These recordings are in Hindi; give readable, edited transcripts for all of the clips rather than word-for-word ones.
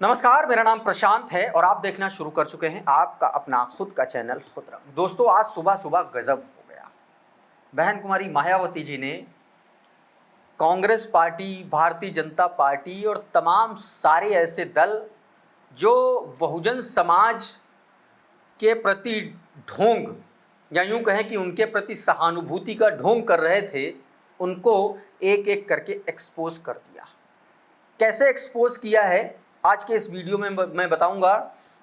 नमस्कार, मेरा नाम प्रशांत है और आप देखना शुरू कर चुके हैं आपका अपना खुद का चैनल खुद रंग। दोस्तों, आज सुबह सुबह गजब हो गया। बहन कुमारी मायावती जी ने कांग्रेस पार्टी, भारतीय जनता पार्टी और तमाम सारे ऐसे दल जो बहुजन समाज के प्रति ढोंग या यूं कहें कि उनके प्रति सहानुभूति का ढोंग कर रहे थे, उनको एक एक करके एक्सपोज कर दिया। कैसे एक्सपोज किया है आज के इस वीडियो में मैं बताऊंगा।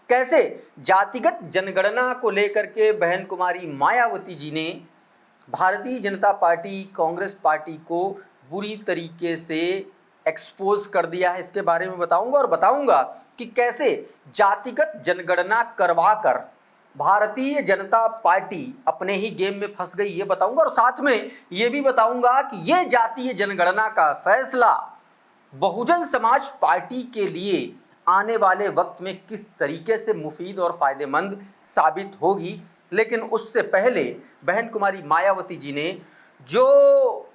कैसे जातिगत जनगणना को लेकर के बहन कुमारी मायावती जी ने भारतीय जनता पार्टी, कांग्रेस पार्टी को बुरी तरीके से एक्सपोज कर दिया है, इसके बारे में बताऊंगा। और बताऊंगा कि कैसे जातिगत जनगणना करवाकर भारतीय जनता पार्टी अपने ही गेम में फंस गई, ये बताऊंगा। और साथ में ये भी बताऊंगा कि ये जातीय जनगणना का फैसला बहुजन समाज पार्टी के लिए आने वाले वक्त में किस तरीके से मुफीद और फायदेमंद साबित होगी। लेकिन उससे पहले बहन कुमारी मायावती जी ने जो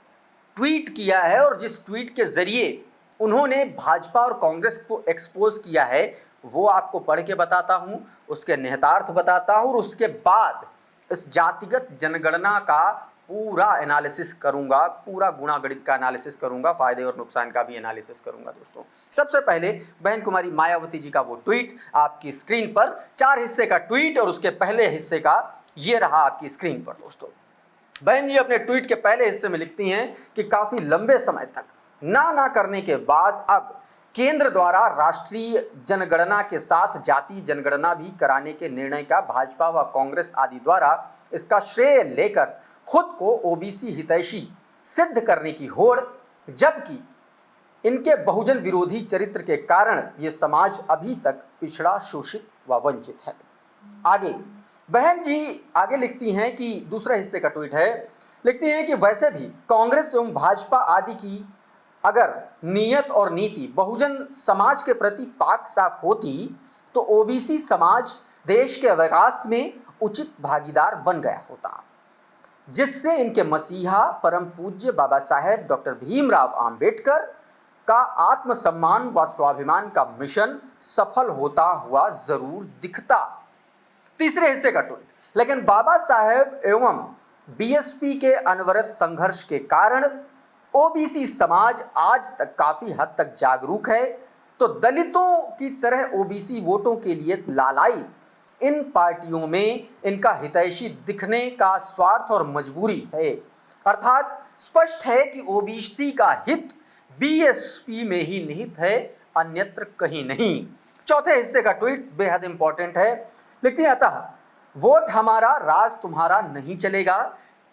ट्वीट किया है और जिस ट्वीट के जरिए उन्होंने भाजपा और कांग्रेस को एक्सपोज किया है, वो आपको पढ़ के बताता हूं, उसके निहितार्थ बताता हूं और उसके बाद इस जातिगत जनगणना का पूरा एनालिसिस करूंगा, पूरा गुणागणित का एनालिसिस करूंगा, फायदे और नुकसान का भी एनालिसिस करूंगा। दोस्तों, सबसे पहले बहन कुमारी मायावती जी का वो ट्वीट आपकी स्क्रीन पर, 4 हिस्से का ट्वीट और उसके पहले हिस्से का ये रहा आपकी स्क्रीन पर। दोस्तों, बहन जी अपने ट्वीट के पहले हिस्से में लिखती हैं कि काफी लंबे समय तक ना करने के बाद अब केंद्र द्वारा राष्ट्रीय जनगणना के साथ जातीय जनगणना भी कराने के निर्णय का भाजपा व कांग्रेस आदि द्वारा इसका श्रेय लेकर खुद को ओबीसी हितैषी सिद्ध करने की होड़, जबकि इनके बहुजन विरोधी चरित्र के कारण ये समाज अभी तक पिछड़ा, शोषित व वंचित है। आगे बहन जी आगे लिखती हैं कि दूसरा हिस्से का ट्वीट है, लिखती हैं कि वैसे भी कांग्रेस एवं भाजपा आदि की अगर नीयत और नीति बहुजन समाज के प्रति पाक साफ होती तो ओबीसी समाज देश के विकास में उचित भागीदार बन गया होता, जिससे इनके मसीहा परम पूज्य बाबा साहेब डॉक्टर भीमराव आंबेडकर का आत्मसम्मान व स्वाभिमान का मिशन सफल होता हुआ जरूर दिखता। तीसरे हिस्से का ट्वीट, लेकिन बाबा साहेब एवं बीएसपी के अनवरत संघर्ष के कारण ओबीसी समाज आज तक काफी हद तक जागरूक है, तो दलितों की तरह ओबीसी वोटों के लिए लालायित इन पार्टियों में इनका हितैषी दिखने का स्वार्थ और मजबूरी है। अर्थात स्पष्ट है कि ओबीसी का हित बीएसपी में ही निहित है, अन्यत्र कहीं नहीं। चौथे हिस्से का ट्वीट बेहद इंपॉर्टेंट है, लिखती है, अतः वोट हमारा राज तुम्हारा नहीं चलेगा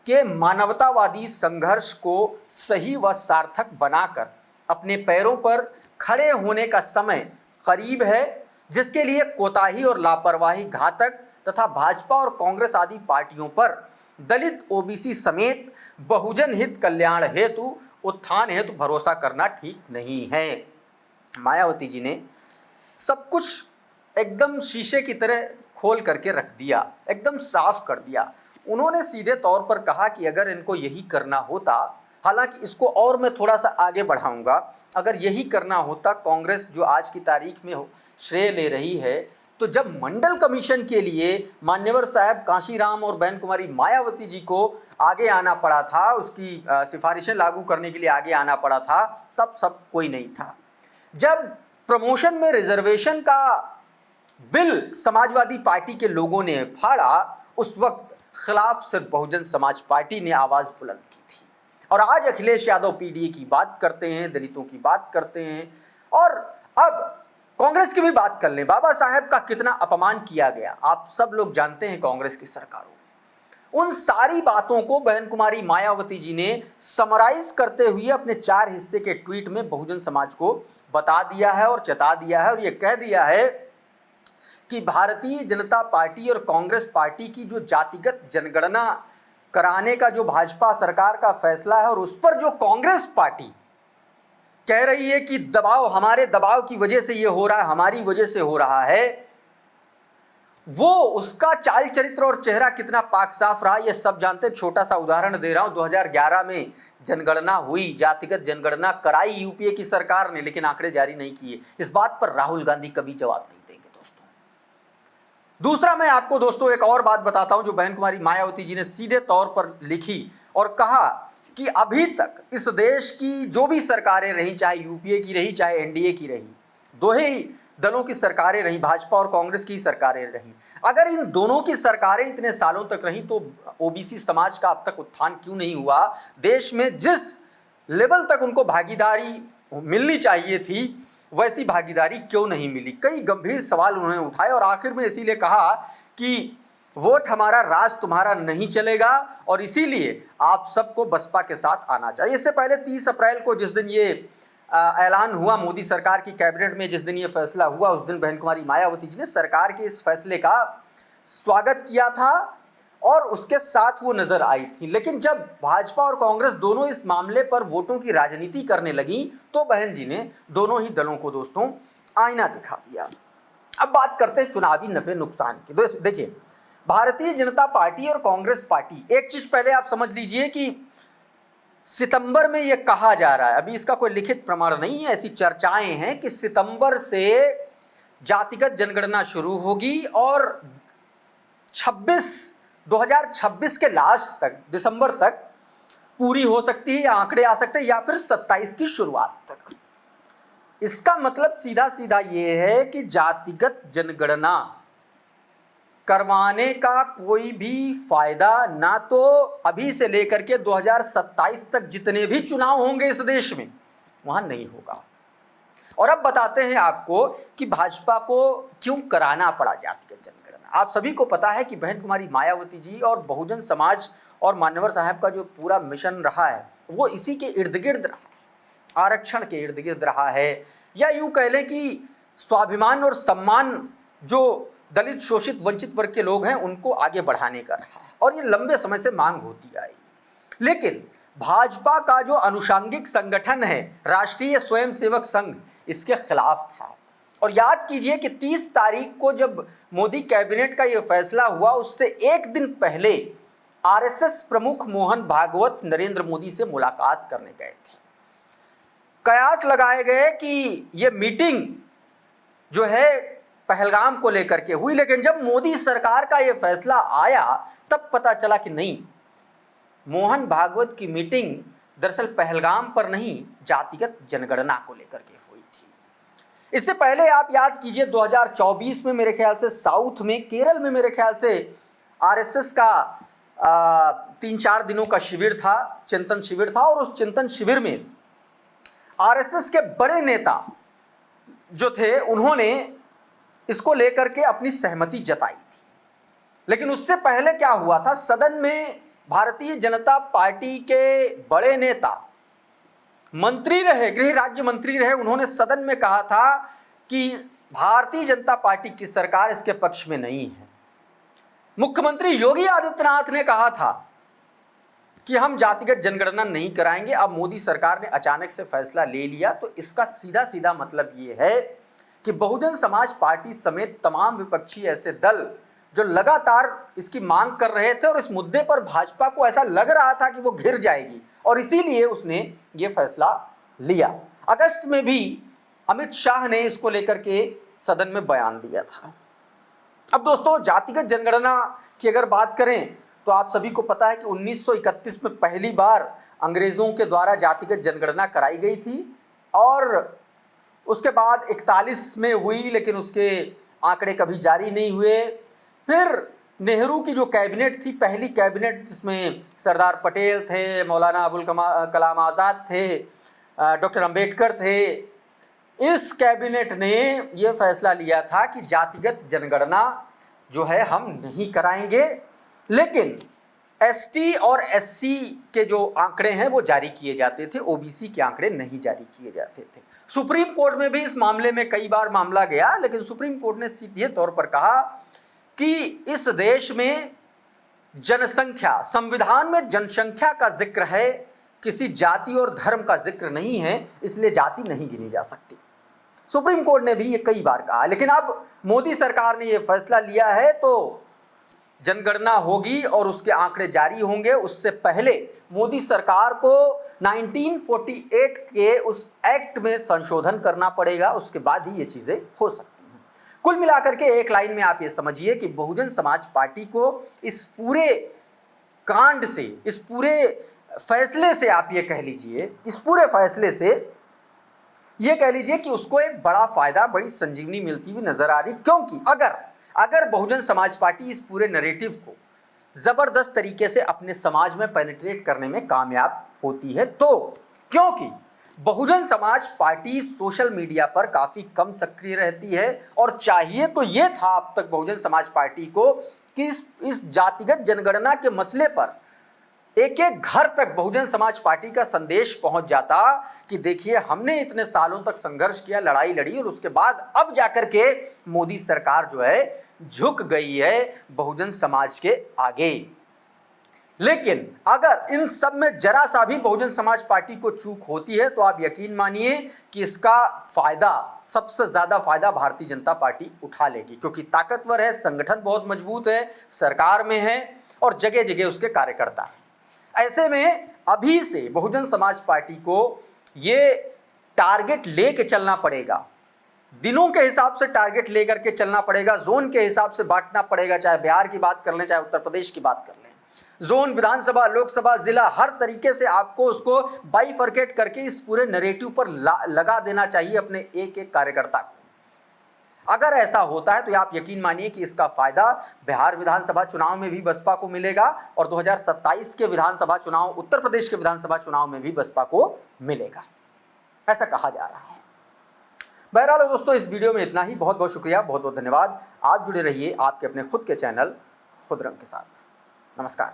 के मानवतावादी संघर्ष को सही व सार्थक बनाकर अपने पैरों पर खड़े होने का समय करीब है, जिसके लिए कोताही और लापरवाही घातक तथा भाजपा और कांग्रेस आदि पार्टियों पर दलित, ओबीसी समेत बहुजन हित कल्याण हेतु, उत्थान हेतु भरोसा करना ठीक नहीं है। मायावती जी ने सब कुछ एकदम शीशे की तरह खोल करके रख दिया, एकदम साफ कर दिया। उन्होंने सीधे तौर पर कहा कि अगर इनको यही करना होता, हालांकि इसको और मैं थोड़ा सा आगे बढ़ाऊंगा, अगर यही करना होता, कांग्रेस जो आज की तारीख में श्रेय ले रही है, तो जब मंडल कमीशन के लिए मान्यवर साहब कांशीराम और बहन कुमारी मायावती जी को आगे आना पड़ा था, उसकी सिफारिशें लागू करने के लिए आगे आना पड़ा था, तब सब कोई नहीं था। जब प्रमोशन में रिजर्वेशन का बिल समाजवादी पार्टी के लोगों ने फाड़ा, उस वक्त खिलाफ सिर्फ बहुजन समाज पार्टी ने आवाज बुलंद की थी। और आज अखिलेश यादव पीडीए की बात करते हैं, दलितों की बात करते हैं, और अब कांग्रेस की भी बात कर लें। बाबा साहेब का कितना अपमान किया गया, आप सब लोग जानते हैं कांग्रेस की सरकारों में। उन सारी बातों को बहन कुमारी मायावती जी ने समराइज करते हुए अपने 4 हिस्से के ट्वीट में बहुजन समाज को बता दिया है और चेता दिया है और यह कह दिया है कि भारतीय जनता पार्टी और कांग्रेस पार्टी की जो जातिगत जनगणना कराने का जो भाजपा सरकार का फैसला है और उस पर जो कांग्रेस पार्टी कह रही है कि दबाव, हमारे दबाव की वजह से ये हो रहा है, हमारी वजह से हो रहा है, वो उसका चाल चरित्र और चेहरा कितना पाक साफ रहा ये सब जानते। छोटा सा उदाहरण दे रहा हूं, 2011 में जनगणना हुई, जातिगत जनगणना कराई यूपीए की सरकार ने, लेकिन आंकड़े जारी नहीं किए। इस बात पर राहुल गांधी कभी जवाब नहीं देंगे दोस्तों। दूसरा, मैं आपको दोस्तों एक और बात बताता हूं जो बहन कुमारी मायावती जी ने सीधे तौर पर लिखी और कहा कि अभी तक इस देश की जो भी सरकारें रही, चाहे यूपीए की रही चाहे एनडीए की रही, दो ही दलों की सरकारें रही, भाजपा और कांग्रेस की सरकारें रही, अगर इन दोनों की सरकारें इतने सालों तक रही तो ओबीसी समाज का अब तक उत्थान क्यों नहीं हुआ? देश में जिस लेवल तक उनको भागीदारी मिलनी चाहिए थी वैसी भागीदारी क्यों नहीं मिली? कई गंभीर सवाल उन्होंने उठाए और आखिर में इसीलिए कहा कि वोट हमारा, राज तुम्हारा नहीं चलेगा और इसीलिए आप सबको बसपा के साथ आना चाहिए। इससे पहले 30 अप्रैल को जिस दिन ये ऐलान हुआ मोदी सरकार की कैबिनेट में, जिस दिन ये फैसला हुआ, उस दिन बहन कुमारी मायावती जी ने सरकार के इस फैसले का स्वागत किया था और उसके साथ वो नजर आई थी। लेकिन जब भाजपा और कांग्रेस दोनों इस मामले पर वोटों की राजनीति करने लगी तो बहन जी ने दोनों ही दलों को दोस्तों आईना दिखा दिया। अब बात करते हैं चुनावी नफे नुकसान की। देखिए, भारतीय जनता पार्टी और कांग्रेस पार्टी, एक चीज पहले आप समझ लीजिए कि सितंबर में यह कहा जा रहा है, अभी इसका कोई लिखित प्रमाण नहीं है, ऐसी चर्चाएं हैं कि सितंबर से जातिगत जनगणना शुरू होगी और 2026 के लास्ट तक, दिसंबर तक पूरी हो सकती है, या आंकड़े आ सकते हैं, या फिर 27 की शुरुआत तक। इसका मतलब सीधा सीधा ये है कि जातिगत जनगणना करवाने का कोई भी फायदा ना तो अभी से लेकर के 2027 तक जितने भी चुनाव होंगे इस देश में वहां नहीं होगा। और अब बताते हैं आपको कि भाजपा को क्यों कराना पड़ा जातिगत जनगणना। आप सभी को पता है कि बहन कुमारी मायावती जी और बहुजन समाज और मान्यवर साहब का जो पूरा मिशन रहा है वो इसी के इर्द गिर्द रहा है, आरक्षण के इर्द गिर्द रहा है, या यूं कह लें कि स्वाभिमान और सम्मान जो दलित, शोषित, वंचित वर्ग के लोग हैं उनको आगे बढ़ाने का रहा है और ये लंबे समय से मांग होती आई। लेकिन भाजपा का जो अनुषंगिक संगठन है राष्ट्रीय स्वयंसेवक संघ, इसके खिलाफ था। और याद कीजिए कि 30 तारीख को जब मोदी कैबिनेट का यह फैसला हुआ उससे एक दिन पहले आरएसएस प्रमुख मोहन भागवत नरेंद्र मोदी से मुलाकात करने गए थे। कयास लगाए गए कि यह मीटिंग जो है पहलगाम को लेकर के हुई, लेकिन जब मोदी सरकार का यह फैसला आया तब पता चला कि नहीं, मोहन भागवत की मीटिंग दरअसल पहलगाम पर नहीं, जातिगत जनगणना को लेकर के हुई थी। इससे पहले आप याद कीजिए 2024 में मेरे ख्याल से साउथ में, केरल में मेरे ख्याल से आरएसएस का 3-4 दिनों का शिविर था, चिंतन शिविर था, और उस चिंतन शिविर में आरएसएस के बड़े नेता जो थे उन्होंने इसको लेकर के अपनी सहमति जताई थी। लेकिन उससे पहले क्या हुआ था, सदन में भारतीय जनता पार्टी के बड़े नेता, मंत्री रहे, गृह राज्य मंत्री रहे, उन्होंने सदन में कहा था कि भारतीय जनता पार्टी की सरकार इसके पक्ष में नहीं है। मुख्यमंत्री योगी आदित्यनाथ ने कहा था कि हम जातिगत जनगणना नहीं कराएंगे। अब मोदी सरकार ने अचानक से फैसला ले लिया, तो इसका सीधा सीधा मतलब ये है कि बहुजन समाज पार्टी समेत तमाम विपक्षी ऐसे दल जो लगातार इसकी मांग कर रहे थे और इस मुद्दे पर भाजपा को ऐसा लग रहा था कि वो घिर जाएगी, और इसीलिए उसने ये फैसला लिया। अगस्त में भी अमित शाह ने इसको लेकर के सदन में बयान दिया था। अब दोस्तों, जातिगत जनगणना की अगर बात करें तो आप सभी को पता है कि 1931 में पहली बार अंग्रेजों के द्वारा जातिगत जनगणना कराई गई थी और उसके बाद 41 में हुई, लेकिन उसके आंकड़े कभी जारी नहीं हुए। फिर नेहरू की जो कैबिनेट थी, पहली कैबिनेट, जिसमें सरदार पटेल थे, मौलाना अबुल कलाम आज़ाद थे, डॉक्टर अंबेडकर थे, इस कैबिनेट ने यह फैसला लिया था कि जातिगत जनगणना जो है हम नहीं कराएंगे, लेकिन एसटी और एससी के जो आंकड़े हैं वो जारी किए जाते थे, ओबीसी के आंकड़े नहीं जारी किए जाते थे। सुप्रीम कोर्ट में भी इस मामले में कई बार मामला गया, लेकिन सुप्रीम कोर्ट ने सीधे तौर पर कहा कि इस देश में जनसंख्या, संविधान में जनसंख्या का जिक्र है, किसी जाति और धर्म का जिक्र नहीं है, इसलिए जाति नहीं गिनी जा सकती। सुप्रीम कोर्ट ने भी ये कई बार कहा, लेकिन अब मोदी सरकार ने ये फैसला लिया है तो जनगणना होगी और उसके आंकड़े जारी होंगे। उससे पहले मोदी सरकार को 1948 के उस एक्ट में संशोधन करना पड़ेगा, उसके बाद ही ये चीजें हो सकती हैं। कुल मिलाकर के एक लाइन में आप ये समझिए कि बहुजन समाज पार्टी को इस पूरे कांड से, इस पूरे फैसले से, आप ये कह लीजिए, इस पूरे फैसले से ये कह लीजिए कि उसको एक बड़ा फायदा, बड़ी संजीवनी मिलती हुई नजर आ रही। क्योंकि अगर बहुजन समाज पार्टी इस पूरे नैरेटिव को जबरदस्त तरीके से अपने समाज में पेनिट्रेट करने में कामयाब होती है तो, क्योंकि Bahujan Samaj party social media पर काफी कम सक्रिय रहती है और चाहिए तो ये था अब तक बहुजन समाज पार्टी को कि इस जातिगत जनगणना के मसले पर एक एक घर तक बहुजन समाज पार्टी का संदेश पहुंच जाता कि देखिए हमने इतने सालों तक संघर्ष किया, लड़ाई लड़ी और उसके बाद अब जाकर के मोदी सरकार जो है झुक गई है बहुजन समाज के आगे। लेकिन अगर इन सब में जरा सा भी बहुजन समाज पार्टी को चूक होती है तो आप यकीन मानिए कि इसका फायदा, सबसे ज्यादा फायदा भारतीय जनता पार्टी उठा लेगी, क्योंकि ताकतवर है, संगठन बहुत मजबूत है, सरकार में है और जगह जगह उसके कार्यकर्ता हैं। ऐसे में अभी से बहुजन समाज पार्टी को ये टारगेट लेके चलना पड़ेगा, दिनों के हिसाब से टारगेट लेकर के चलना पड़ेगा, जोन के हिसाब से बांटना पड़ेगा, चाहे बिहार की बात कर लें, चाहे उत्तर प्रदेश की बात कर लें। जोन, विधानसभा, लोकसभा, जिला, हर तरीके से आपको उसको बाइफरकेट करके इस पूरे नैरेटिव पर लगा देना चाहिए अपने एक एक कार्यकर्ता को। अगर ऐसा होता है तो आप यकीन मानिए कि इसका फायदा बिहार विधानसभा चुनाव में भी बसपा को मिलेगा और 2027 के विधानसभा चुनाव, उत्तर प्रदेश के विधानसभा चुनाव में भी बसपा को मिलेगा, ऐसा कहा जा रहा है। बहरहाल दोस्तों, इस वीडियो में इतना ही। बहुत बहुत शुक्रिया, बहुत बहुत धन्यवाद। आप जुड़े रहिए आपके अपने खुद के चैनल खुद रंग के साथ। नमस्कार।